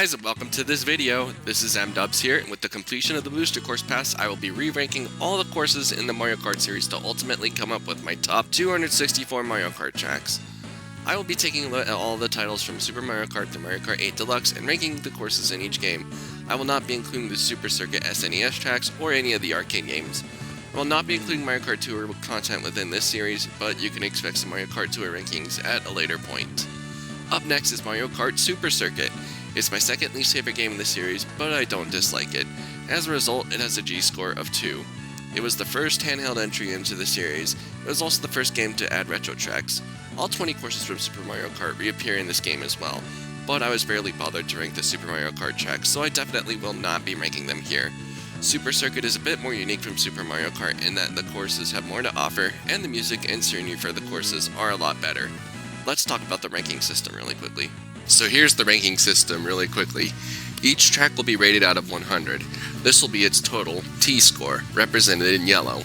guys, and welcome to this video. This is MDubs here, and with the completion of the Booster Course Pass, I will be re-ranking all the courses in the Mario Kart series to ultimately come up with my top 264 Mario Kart tracks. I will be taking a look at all the titles from Super Mario Kart to Mario Kart 8 Deluxe and ranking the courses in each game. I will not be including the Super Circuit SNES tracks or any of the arcade games. I will not be including Mario Kart Tour content within this series, but you can expect some Mario Kart Tour rankings at a later point. Up next is Mario Kart Super Circuit. It's my second least favorite game in the series, but I don't dislike it. As a result, it has a G-score of 2. It was the first handheld entry into the series. It was also the first game to add retro tracks. All 20 courses from Super Mario Kart reappear in this game as well, but I was barely bothered to rank the Super Mario Kart tracks, so I definitely will not be ranking them here. Super Circuit is a bit more unique from Super Mario Kart in that the courses have more to offer, and the music and scenery for the courses are a lot better. Let's talk about the ranking system really quickly. So here's the ranking system really quickly. Each track will be rated out of 100. This will be its total T-score, represented in yellow.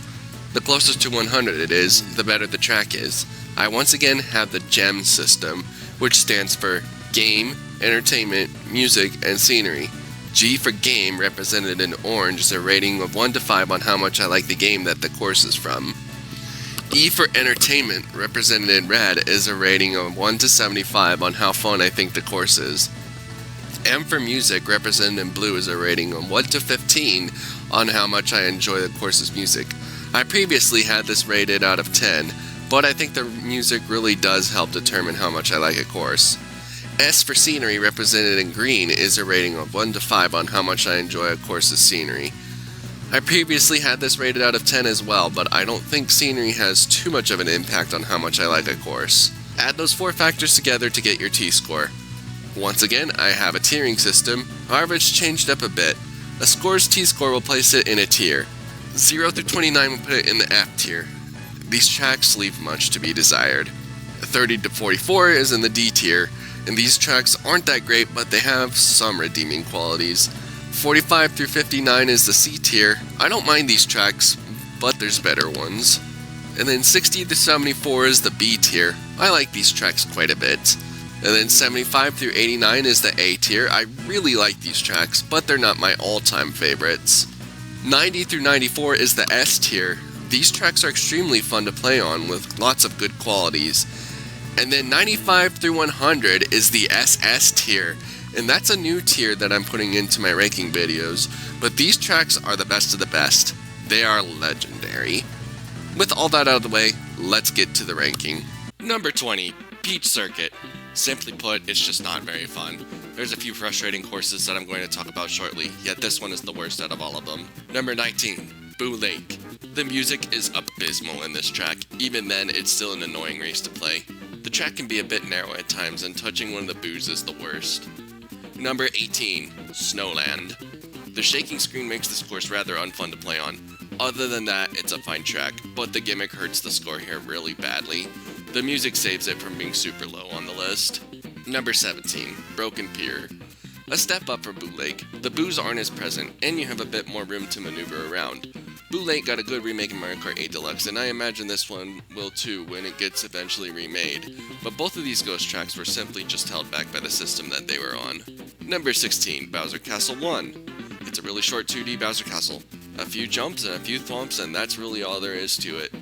The closest to 100 it is, the better the track is. I once again have the GEM system, which stands for Game, Entertainment, Music, and Scenery. G for Game, represented in orange, is a rating of 1 to 5 on how much I like the game that the course is from. E for Entertainment, represented in red, is a rating of 1 to 75 on how fun I think the course is. M for Music, represented in blue, is a rating of 1 to 15 on how much I enjoy the course's music. I previously had this rated out of 10, but I think the music really does help determine how much I like a course. S for Scenery, represented in green, is a rating of 1 to 5 on how much I enjoy a course's scenery. I previously had this rated out of 10 as well, but I don't think scenery has too much of an impact on how much I like a course. Add those 4 factors together to get your T-score. Once again, I have a tiering system, however it's changed up a bit. A score's T-score will place it in a tier. 0 through 29 will put it in the F tier. These tracks leave much to be desired. 30 to 44 is in the D tier, and these tracks aren't that great, but they have some redeeming qualities. 45 through 59 is the C tier. I don't mind these tracks, but there's better ones. And then 60 to 74 is the B tier. I like these tracks quite a bit. And then 75 through 89 is the A tier. I really like these tracks, but they're not my all-time favorites. 90 through 94 is the S tier. These tracks are extremely fun to play on with lots of good qualities. And then 95 through 100 is the SS tier. And that's a new tier that I'm putting into my ranking videos, but these tracks are the best of the best. They are legendary. With all that out of the way, let's get to the ranking. Number 20, Peach Circuit. Simply put, it's just not very fun. There's a few frustrating courses that I'm going to talk about shortly, yet this one is the worst out of all of them. Number 19, Boo Lake. The music is abysmal in this track. Even then, it's still an annoying race to play. The track can be a bit narrow at times, and touching one of the boos is the worst. Number 18, Snowland. The shaking screen makes this course rather unfun to play on. Other than that, it's a fine track, but the gimmick hurts the score here really badly. The music saves it from being super low on the list. Number 17, Broken Pier. A step up from Boo Lake. The boos aren't as present, and you have a bit more room to maneuver around. Boo Lake got a good remake in Mario Kart 8 Deluxe, and I imagine this one will too when it gets eventually remade. But both of these ghost tracks were simply just held back by the system that they were on. Number 16, Bowser Castle 1. It's a really short 2D Bowser Castle. A few jumps and a few thwomps, and that's really all there is to it.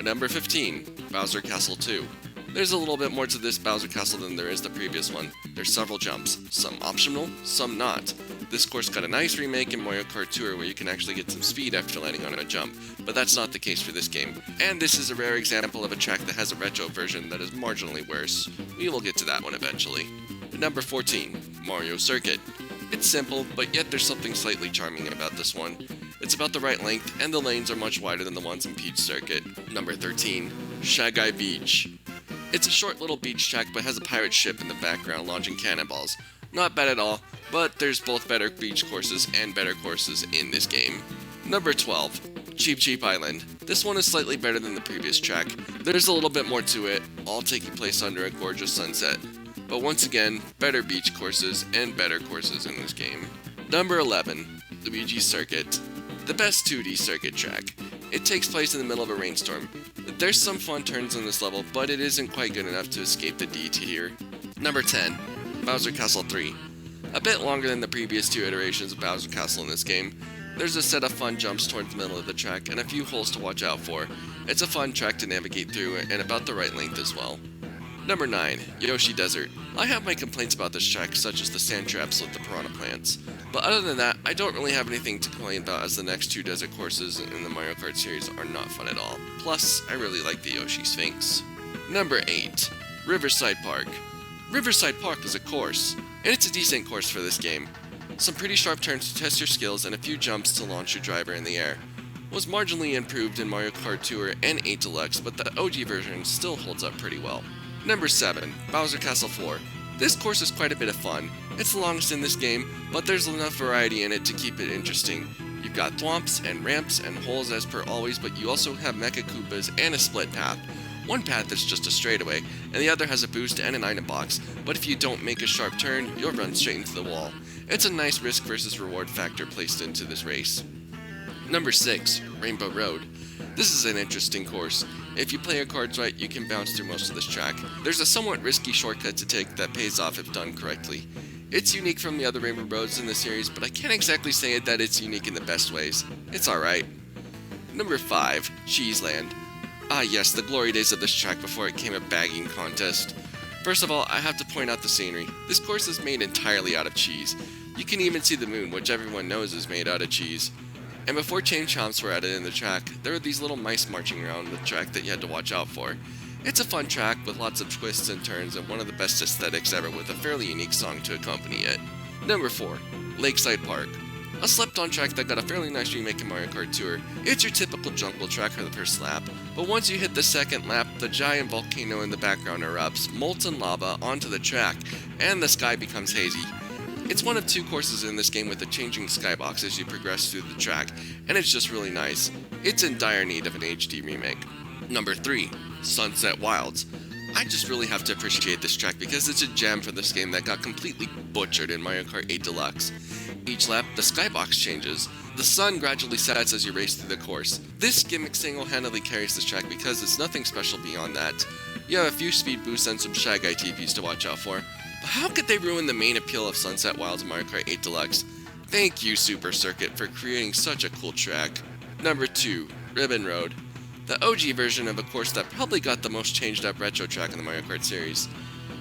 Number 15, Bowser Castle 2. There's a little bit more to this Bowser Castle than there is the previous one. There's several jumps, some optional, some not. This course got a nice remake in Mario Kart Tour where you can actually get some speed after landing on a jump, but that's not the case for this game. And this is a rare example of a track that has a retro version that is marginally worse. We will get to that one eventually. Number 14, Mario Circuit. It's simple, but yet there's something slightly charming about this one. It's about the right length, and the lanes are much wider than the ones in Peach Circuit. Number 13, Shagai Beach. It's a short little beach track, but has a pirate ship in the background launching cannonballs. Not bad at all, but there's both better beach courses and better courses in this game. Number 12, Cheep Cheep Island. This one is slightly better than the previous track. There's a little bit more to it, all taking place under a gorgeous sunset. But once again, better beach courses and better courses in this game. Number 11, Luigi's Circuit. The best 2D circuit track. It takes place in the middle of a rainstorm. There's some fun turns on this level, but it isn't quite good enough to escape the D tier. Number 10, Bowser Castle 3. A bit longer than the previous two iterations of Bowser Castle in this game. There's a set of fun jumps towards the middle of the track and a few holes to watch out for. It's a fun track to navigate through and about the right length as well. Number 9. Yoshi Desert. I have my complaints about this track, such as the sand traps with the piranha plants. But other than that, I don't really have anything to complain about, as the next two desert courses in the Mario Kart series are not fun at all. Plus, I really like the Yoshi Sphinx. Number 8. Riverside Park. Riverside Park is a course, and it's a decent course for this game. Some pretty sharp turns to test your skills and a few jumps to launch your driver in the air. Was marginally improved in Mario Kart Tour and 8 Deluxe, but the OG version still holds up pretty well. Number 7. Bowser Castle 4. This course is quite a bit of fun. It's the longest in this game, but there's enough variety in it to keep it interesting. You've got thwomps and ramps and holes as per always, but you also have Mecha Koopas and a split path. One path is just a straightaway, and the other has a boost and an item box, but if you don't make a sharp turn, you'll run straight into the wall. It's a nice risk versus reward factor placed into this race. Number 6. Rainbow Road. This is an interesting course. If you play your cards right, you can bounce through most of this track. There's a somewhat risky shortcut to take that pays off if done correctly. It's unique from the other Rainbow Roads in the series, but I can't exactly say that it's unique in the best ways. It's alright. Number 5. Cheeseland. Ah yes, the glory days of this track before it became a bagging contest. First of all, I have to point out the scenery. This course is made entirely out of cheese. You can even see the moon, which everyone knows is made out of cheese. And before chain chomps were added in the track, there were these little mice marching around the track that you had to watch out for. It's a fun track with lots of twists and turns and one of the best aesthetics ever with a fairly unique song to accompany it. Number 4. Lakeside Park. A slept-on track that got a fairly nice remake in Mario Kart Tour. It's your typical jungle track for the first lap, but once you hit the second lap, the giant volcano in the background erupts, molten lava onto the track, and the sky becomes hazy. It's one of 2 courses in this game with a changing skybox as you progress through the track, and it's just really nice. It's in dire need of an HD remake. Number 3. Sunset Wilds. I just really have to appreciate this track because it's a gem for this game that got completely butchered in Mario Kart 8 Deluxe. Each lap, the skybox changes. The sun gradually sets as you race through the course. This gimmick single-handedly carries this track because it's nothing special beyond that. You have a few speed boosts and some Shy Guy TPs to watch out for. But how could they ruin the main appeal of Sunset Wilds in Mario Kart 8 Deluxe? Thank you, Super Circuit, for creating such a cool track. Number 2. Ribbon Road. The OG version of a course that probably got the most changed up retro track in the Mario Kart series.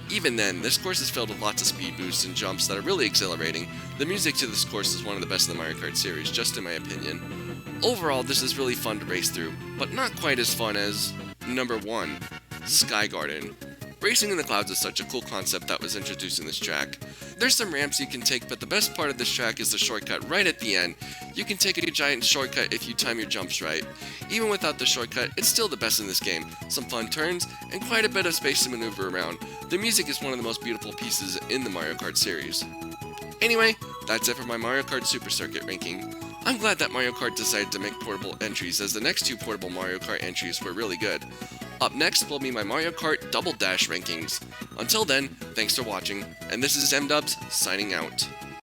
Even then, this course is filled with lots of speed boosts and jumps that are really exhilarating. The music to this course is one of the best in the Mario Kart series, just in my opinion. Overall, this is really fun to race through, but not quite as fun as number 1. Sky Garden. Racing in the clouds is such a cool concept that was introduced in this track. There's some ramps you can take, but the best part of this track is the shortcut right at the end. You can take a giant shortcut if you time your jumps right. Even without the shortcut, it's still the best in this game. Some fun turns, and quite a bit of space to maneuver around. The music is one of the most beautiful pieces in the Mario Kart series. Anyway, that's it for my Mario Kart Super Circuit ranking. I'm glad that Mario Kart decided to make portable entries, as the next 2 portable Mario Kart entries were really good. Up next will be my Mario Kart Double Dash rankings. Until then, thanks for watching, and this is MDubs signing out.